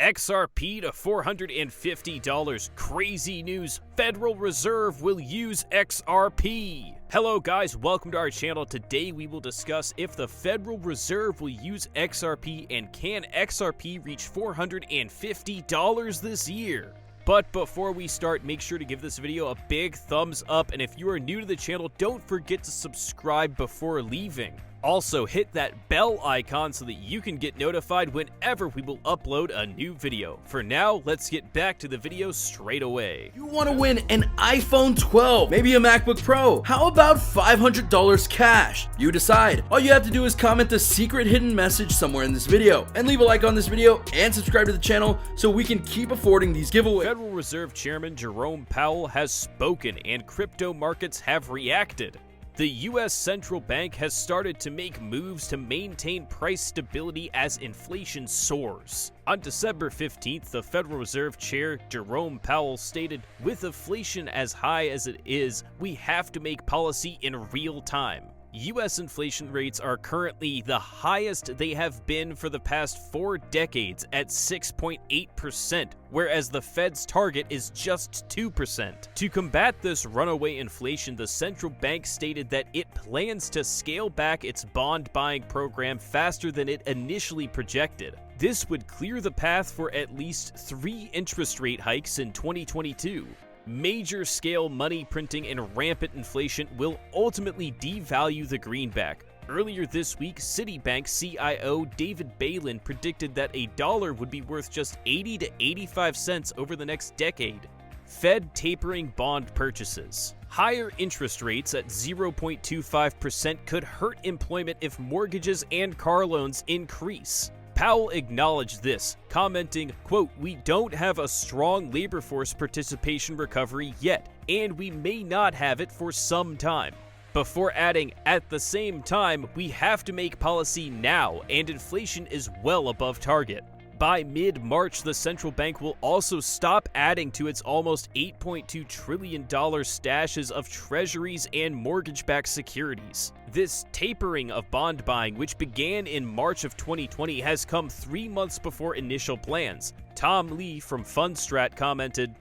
XRP to $450. Crazy news. Federal Reserve will use XRP. Hello guys, welcome to our channel. Today we will discuss if the Federal Reserve will use XRP and can XRP reach $450 this year. But before we start, make sure to give this video a big thumbs up, and if you are new to the channel, don't forget to subscribe before leaving. Also, hit that bell icon so that you can get notified whenever we will upload a new video. For now, let's get back to the video straight away. You want to win an iPhone 12, maybe a MacBook Pro. How about $500 cash? You decide. All you have to do is comment the secret hidden message somewhere in this video and leave a like on this video and subscribe to the channel so we can keep affording these giveaways. Federal Reserve Chairman Jerome Powell has spoken and crypto markets have reacted. The U.S. Central Bank has started to make moves to maintain price stability as inflation soars. On December 15th, the Federal Reserve Chair Jerome Powell stated, "With inflation as high as it is, we have to make policy in real time." U.S. inflation rates are currently the highest they have been for the past 4 decades at 6.8%, whereas the Fed's target is just 2%. To combat this runaway inflation, the central bank stated that it plans to scale back its bond buying program faster than it initially projected. This would clear the path for at least 3 interest rate hikes in 2022. Major scale money printing and rampant inflation will ultimately devalue the greenback. Earlier this week, Citibank CIO David Bailyn predicted that a dollar would be worth just 80 to 85 cents over the next decade. Fed tapering bond purchases. Higher interest rates at 0.25% could hurt employment if mortgages and car loans increase. Powell acknowledged this, commenting, quote, "We don't have a strong labor force participation recovery yet, and we may not have it for some time," before adding, "At the same time, we have to make policy now, and inflation is well above target." By mid-March, the central bank will also stop adding to its almost $8.2 trillion stashes of treasuries and mortgage-backed securities. This tapering of bond buying, which began in March of 2020, has come 3 months before initial plans. Tom Lee from Fundstrat commented,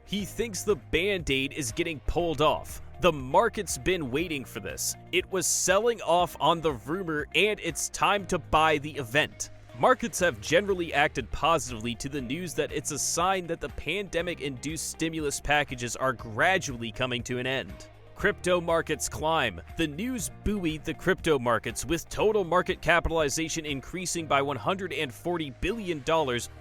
"He thinks the Band-Aid is getting pulled off. The market's been waiting for this. It was selling off on the rumor, and it's time to buy the event." Markets have generally acted positively to the news that it's a sign that the pandemic-induced stimulus packages are gradually coming to an end. Crypto markets climb. The news buoyed the crypto markets, with total market capitalization increasing by $140 billion,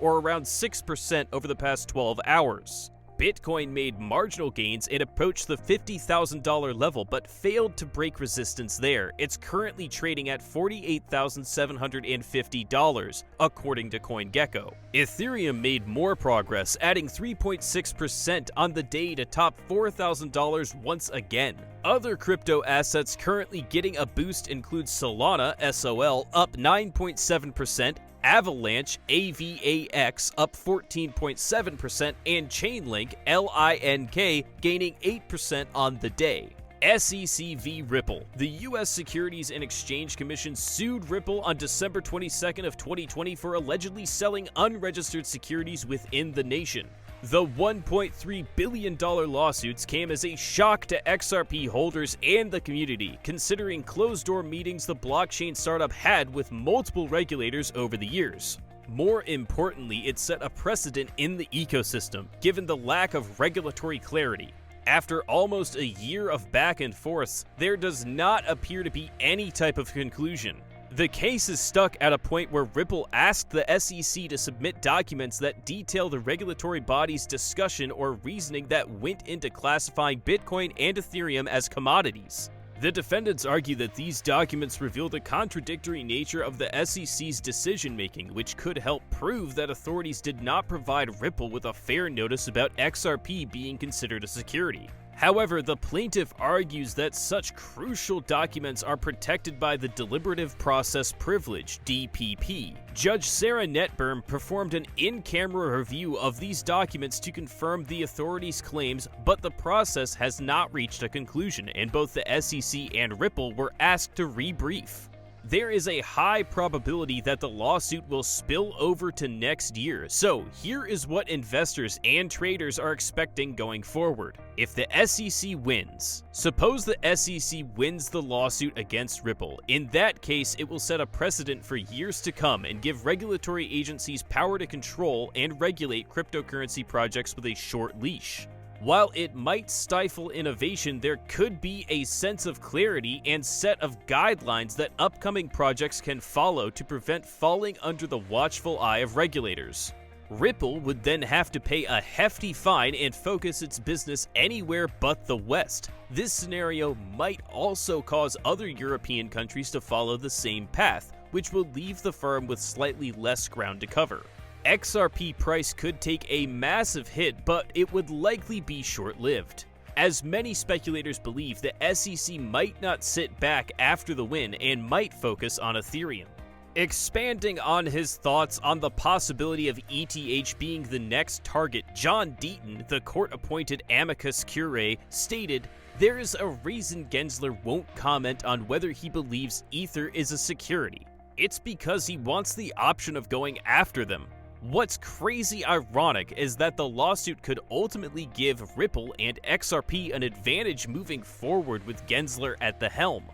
or around 6% over the past 12 hours. Bitcoin made marginal gains and approached the $50,000 level, but failed to break resistance there. It's currently trading at $48,750, according to CoinGecko. Ethereum made more progress, adding 3.6% on the day to top $4,000 once again. Other crypto assets currently getting a boost include Solana, SOL, up 9.7%, Avalanche, AVAX, up 14.7%, and Chainlink, LINK, gaining 8% on the day. SEC v. Ripple. The U.S. Securities and Exchange Commission sued Ripple on December 22nd of 2020 for allegedly selling unregistered securities within the nation. The $1.3 billion lawsuits came as a shock to XRP holders and the community, considering closed-door meetings the blockchain startup had with multiple regulators over the years. More importantly, it set a precedent in the ecosystem, given the lack of regulatory clarity. After almost a year of back and forths, there does not appear to be any type of conclusion. The case is stuck at a point where Ripple asked the SEC to submit documents that detail the regulatory body's discussion or reasoning that went into classifying Bitcoin and Ethereum as commodities. The defendants argue that these documents reveal the contradictory nature of the SEC's decision-making, which could help prove that authorities did not provide Ripple with a fair notice about XRP being considered a security. However, the plaintiff argues that such crucial documents are protected by the Deliberative Process Privilege, DPP. Judge Sarah Netburn performed an in-camera review of these documents to confirm the authorities' claims, but the process has not reached a conclusion, and both the SEC and Ripple were asked to rebrief. there is a high probability that the lawsuit will spill over to next year. So here is what investors and traders are expecting going forward. If the SEC wins, suppose the SEC wins the lawsuit against Ripple. In that case, it will set a precedent for years to come and give regulatory agencies power to control and regulate cryptocurrency projects with a short leash. While it might stifle innovation, there could be a sense of clarity and set of guidelines that upcoming projects can follow to prevent falling under the watchful eye of regulators. Ripple would then have to pay a hefty fine and focus its business anywhere but the West. This scenario might also cause other European countries to follow the same path, which will leave the firm with slightly less ground to cover. XRP price could take a massive hit, but it would likely be short-lived. As many speculators believe, the SEC might not sit back after the win and might focus on Ethereum. Expanding on his thoughts on the possibility of ETH being the next target, John Deaton, the court-appointed amicus curiae, stated, "There is a reason Gensler won't comment on whether he believes Ether is a security. It's because he wants the option of going after them." What's crazy ironic is that the lawsuit could ultimately give Ripple and XRP an advantage moving forward with Gensler at the helm.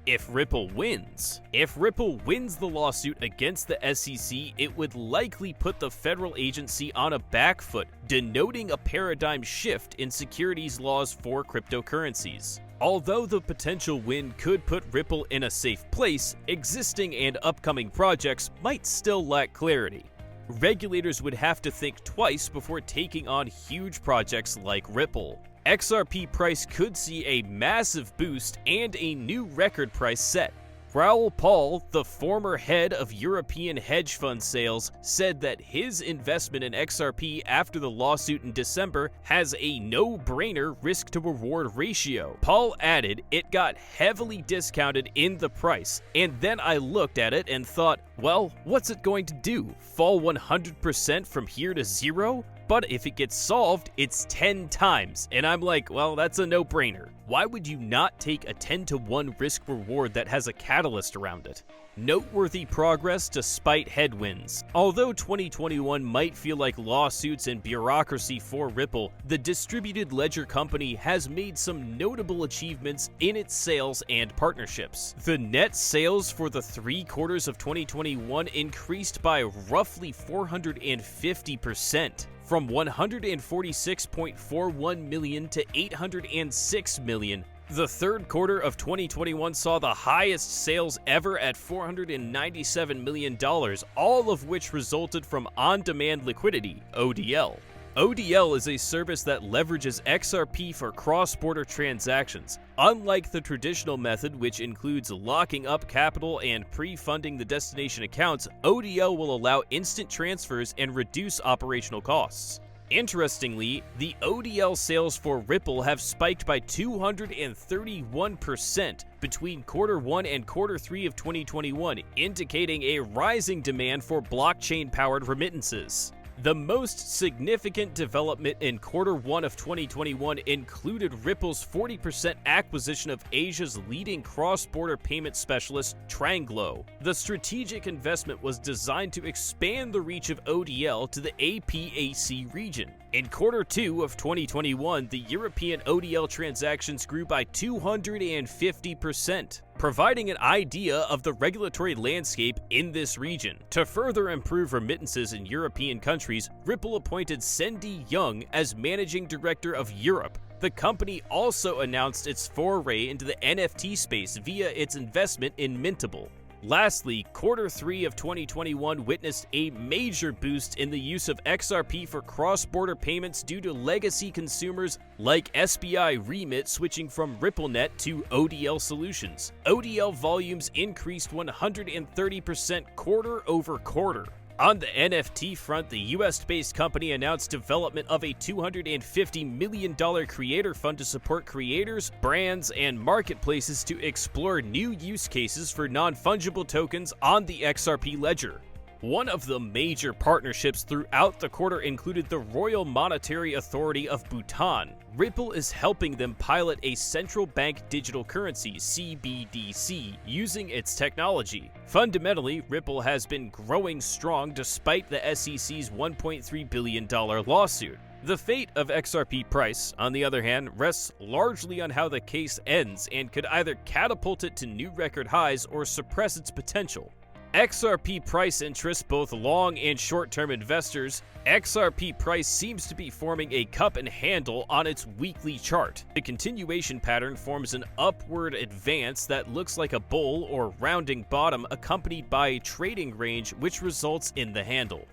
If Ripple wins the lawsuit against the SEC, it would likely put the federal agency on a back foot, denoting a paradigm shift in securities laws for cryptocurrencies. Although the potential win could put Ripple in a safe place, existing and upcoming projects might still lack clarity. Regulators would have to think twice before taking on huge projects like Ripple. XRP price could see a massive boost and a new record price set. Jerome Powell, the former head of European hedge fund sales, said that his investment in XRP after the lawsuit in December has a no-brainer risk-to-reward ratio. Powell added, "It got heavily discounted in the price, and then I looked at it and thought, well, what's it going to do? Fall 100% from here to zero? But if it gets solved, it's 10 times. And I'm like, well, that's a no-brainer. Why would you not take a 10-to-1 risk-reward that has a catalyst around it? Noteworthy progress despite headwinds. Although 2021 might feel like lawsuits and bureaucracy for Ripple, the distributed ledger company has made some notable achievements in its sales and partnerships. The net sales for the 3 quarters of 2021 increased by roughly 450%. From 146.41 million to 806 million. The third quarter of 2021 saw the highest sales ever at $497 million, all of which resulted from on-demand liquidity, ODL. ODL is a service that leverages XRP for cross-border transactions. Unlike the traditional method, which includes locking up capital and pre-funding the destination accounts, ODL will allow instant transfers and reduce operational costs. Interestingly, the ODL sales for Ripple have spiked by 231% between Q1 and Q3 of 2021, indicating a rising demand for blockchain-powered remittances. The most significant development in Q1 of 2021 included Ripple's 40% acquisition of Asia's leading cross-border payment specialist, Tranglo. The strategic investment was designed to expand the reach of ODL to the APAC region. In Q2 of 2021, the European ODL transactions grew by 250%. Providing an idea of the regulatory landscape in this region. To further improve remittances in European countries, Ripple appointed Cindy Young as Managing Director of Europe. The company also announced its foray into the NFT space via its investment in Mintable. Lastly, Q3 of 2021 witnessed a major boost in the use of XRP for cross-border payments due to legacy consumers like SBI Remit switching from RippleNet to ODL solutions. ODL volumes increased 130% quarter-over-quarter. On the NFT front, the US-based company announced development of a $250 million creator fund to support creators, brands, and marketplaces to explore new use cases for non-fungible tokens on the XRP ledger. One of the major partnerships throughout the quarter included the Royal Monetary Authority of Bhutan. Ripple is helping them pilot a central bank digital currency, CBDC, using its technology. Fundamentally, Ripple has been growing strong despite the SEC's $1.3 billion lawsuit. The fate of XRP price, on the other hand, rests largely on how the case ends and could either catapult it to new record highs or suppress its potential. XRP price interests both long and short-term investors. XRP price seems to be forming a cup and handle on its weekly chart. The continuation pattern forms an upward advance that looks like a bull or rounding bottom accompanied by a trading range which results in the handle.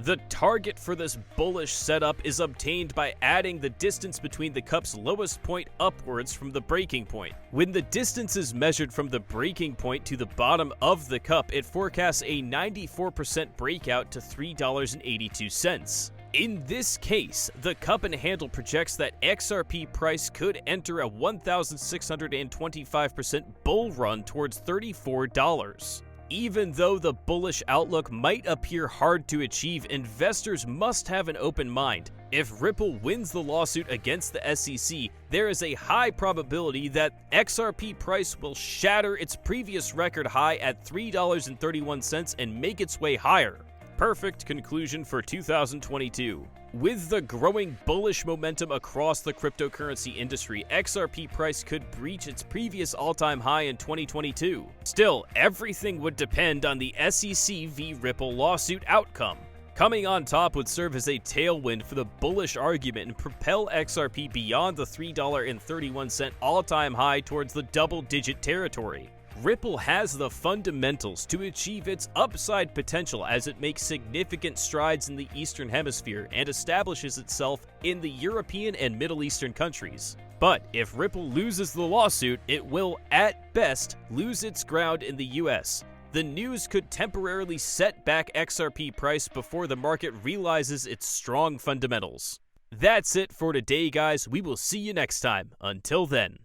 The target for this bullish setup is obtained by adding the distance between the cup's lowest point upwards from the breaking point. When the distance is measured from the breaking point to the bottom of the cup, it forecasts a 94% breakout to $3.82. In this case, the cup and handle projects that XRP price could enter a 1,625% bull run towards $34. Even though the bullish outlook might appear hard to achieve, investors must have an open mind. If Ripple wins the lawsuit against the SEC, there is a high probability that XRP price will shatter its previous record high at $3.31 and make its way higher. Perfect conclusion for 2022. With the growing bullish momentum across the cryptocurrency industry, XRP price could breach its previous all-time high in 2022. Still, everything would depend on the SEC v. Ripple lawsuit outcome. Coming on top would serve as a tailwind for the bullish argument and propel XRP beyond the $3.31 all-time high towards the double-digit territory. Ripple has the fundamentals to achieve its upside potential as it makes significant strides in the Eastern Hemisphere and establishes itself in the European and Middle Eastern countries. But if Ripple loses the lawsuit, it will, at best, lose its ground in the US. The news could temporarily set back XRP price before the market realizes its strong fundamentals. That's it for today, guys. We will see you next time. Until then.